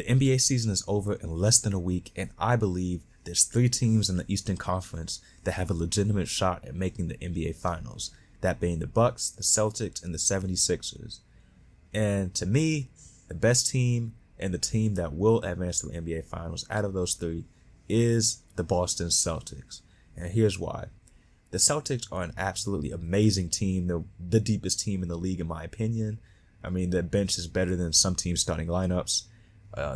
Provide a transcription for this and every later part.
The NBA season is over in less than a week, and I believe there's 3 teams in the Eastern Conference that have a legitimate shot at making the NBA Finals, that being the Bucks, the Celtics, and the 76ers. And to me, the best team and the team that will advance to the NBA Finals out of those 3 is the Boston Celtics. And here's why. The Celtics are an absolutely amazing team. They're the deepest team in the league, in my opinion. I mean, their bench is better than some teams' starting lineups.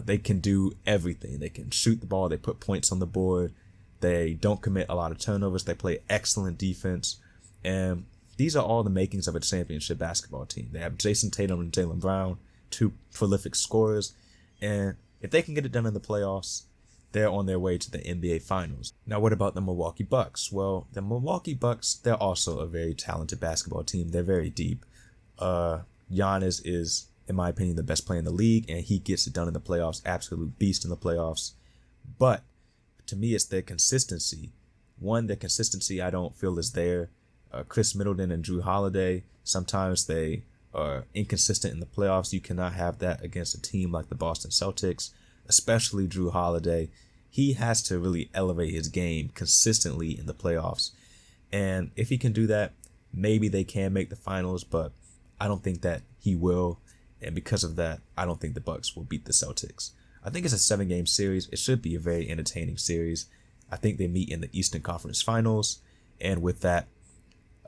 They can do everything. They can shoot the ball. They put points on the board. They don't commit a lot of turnovers. They play excellent defense. And these are all the makings of a championship basketball team. They have Jason Tatum and Jaylen Brown, 2 prolific scorers. And if they can get it done in the playoffs, they're on their way to the NBA Finals. Now, what about the Milwaukee Bucks? Well, the Milwaukee Bucks, they're also a very talented basketball team. They're very deep. Giannis is, in my opinion, the best player in the league, and he gets it done in the playoffs. Absolute beast in the playoffs. But to me, it's their consistency. Their consistency I don't feel is there. Chris Middleton and Jrue Holiday, sometimes they are inconsistent in the playoffs. You cannot have that against a team like the Boston Celtics, especially Jrue Holiday. He has to really elevate his game consistently in the playoffs. And if he can do that, maybe they can make the finals, but I don't think that he will. And because of that, I don't think the Bucks will beat the Celtics. I think it's a 7-game series. It should be a very entertaining series. I think they meet in the Eastern Conference Finals. And with that,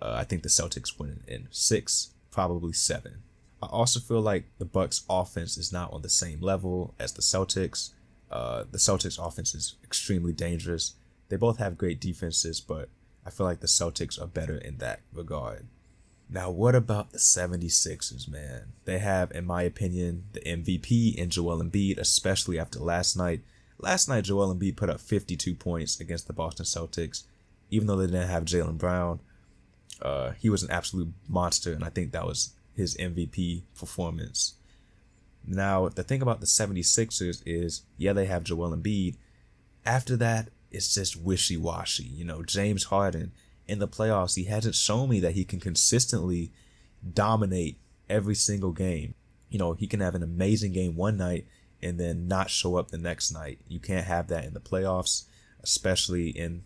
I think the Celtics win in 6, probably 7. I also feel like the Bucks offense is not on the same level as the Celtics. The Celtics offense is extremely dangerous. They both have great defenses, but I feel like the Celtics are better in that regard. Now, what about the 76ers, man? They have, in my opinion, the MVP in Joel Embiid, especially after last night. Last night, Joel Embiid put up 52 points against the Boston Celtics. Even though they didn't have Jaylen Brown, he was an absolute monster, and I think that was his MVP performance. Now, the thing about the 76ers is, yeah, they have Joel Embiid. After that, it's just wishy-washy. You know, James Harden, in the playoffs, he hasn't shown me that he can consistently dominate every single game. You know, he can have an amazing game one night and then not show up the next night. You can't have that in the playoffs, especially in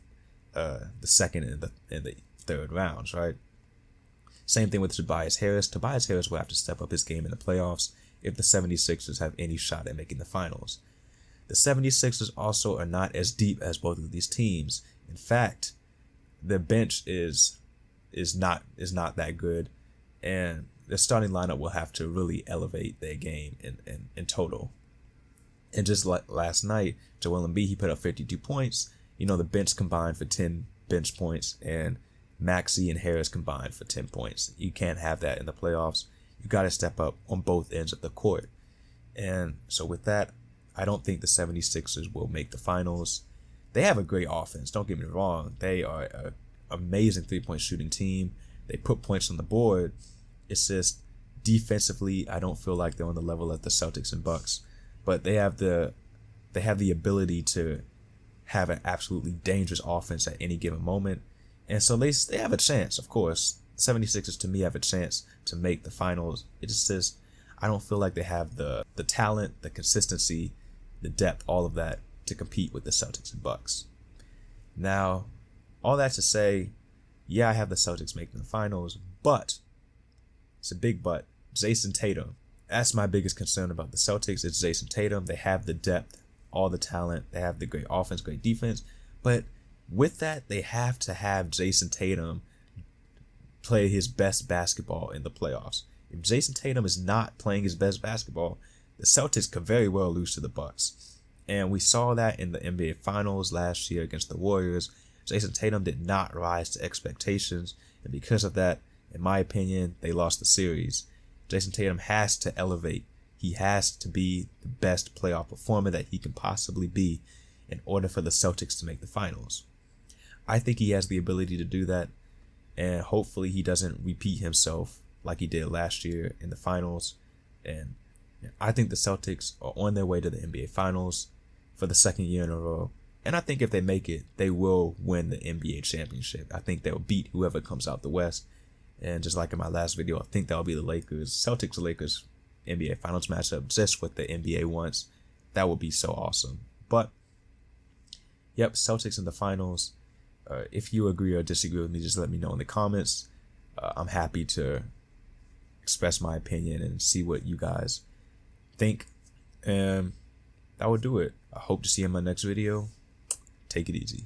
the second and the third rounds, right? Same thing with Tobias Harris. Tobias Harris will have to step up his game in the playoffs if the 76ers have any shot at making the finals. The 76ers also are not as deep as both of these teams. In fact, their bench is not that good, and their starting lineup will have to really elevate their game in total. And just like last night, Joel Embiid, he put up 52 points. You know, the bench combined for 10 bench points, and Maxey and Harris combined for 10 points. You can't have that in the playoffs. You got to step up on both ends of the court. And so with that, I don't think the 76ers will make the finals. They have a great offense, don't get me wrong. They are an amazing three-point shooting team. They put points on the board. It's just defensively, I don't feel like they're on the level of the Celtics and Bucks. But they have the ability to have an absolutely dangerous offense at any given moment. And so they have a chance, of course. 76ers, to me, have a chance to make the finals. It's just, I don't feel like they have the talent, the consistency, the depth, all of that to compete with the Celtics and Bucks. Now, all that to say, yeah, I have the Celtics making the finals, but, it's a big but, Jason Tatum. That's my biggest concern about the Celtics. It's Jason Tatum. They have the depth, all the talent. They have the great offense, great defense. But with that, they have to have Jason Tatum play his best basketball in the playoffs. If Jason Tatum is not playing his best basketball, the Celtics could very well lose to the Bucks. And we saw that in the NBA Finals last year against the Warriors. Jason Tatum did not rise to expectations. And because of that, in my opinion, they lost the series. Jason Tatum has to elevate. He has to be the best playoff performer that he can possibly be in order for the Celtics to make the finals. I think he has the ability to do that, and hopefully he doesn't repeat himself like he did last year in the finals. And I think the Celtics are on their way to the NBA Finals for the second year in a row. And I think if they make it, they will win the NBA championship. I think they'll beat whoever comes out the West. And just like in my last video, I think that'll be the Lakers. Celtics-Lakers NBA Finals matchup, just what the NBA wants. That would be so awesome. But yep, Celtics in the finals. If you agree or disagree with me, just let me know in the comments. I'm happy to express my opinion and see what you guys think. And that would do it. I hope to see you in my next video. Take it easy.